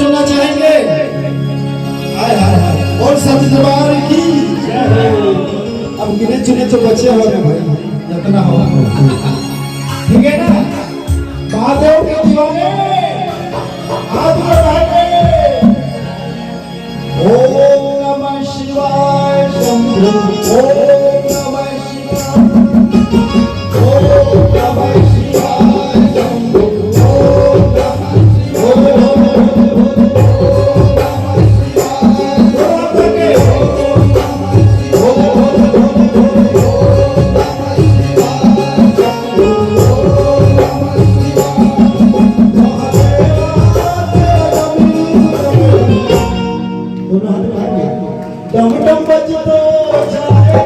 सुनना चाहेंगे? हाय हाय हाय और सत दरबार की अब गिने चुने तो बचे हो गए भाई जितना हो ठीक है ना। महादेव के दीवाने हाथ बढ़ाएंगे। ओम नमः शिवाय शंभु ओम नमः शिवाय ओम नमः शिवाय शंभु ओम डम डम बजतो जाए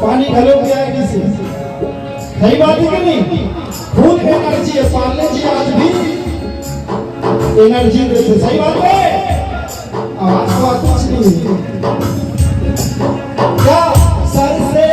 पानी घलो पिया किसी सही बात है कि नहीं। खून एनर्जी है पालने जी आज भी एनर्जी देते सही बात है। आवाज तो कुछ नहीं है क्या सर से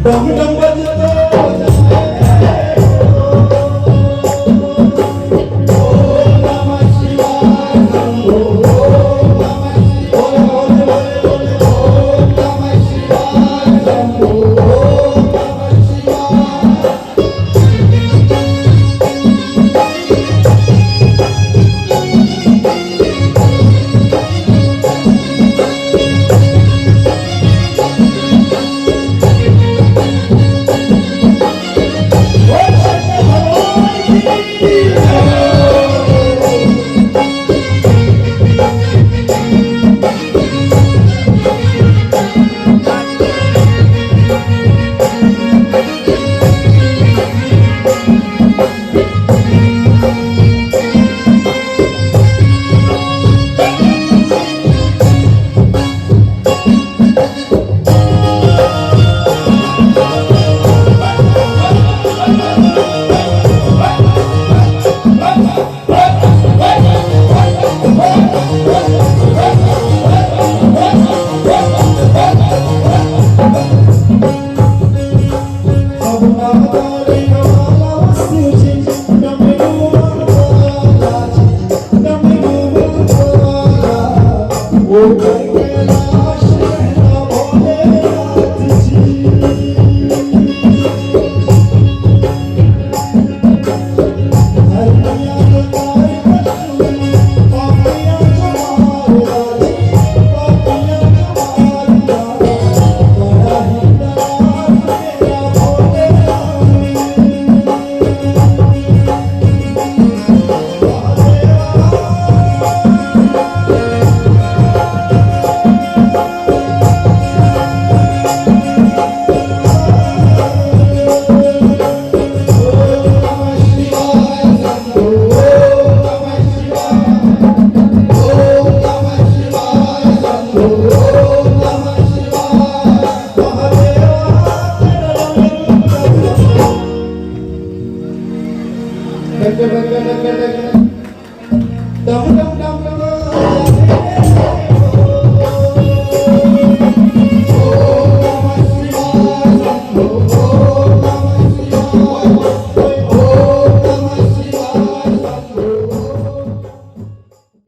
डम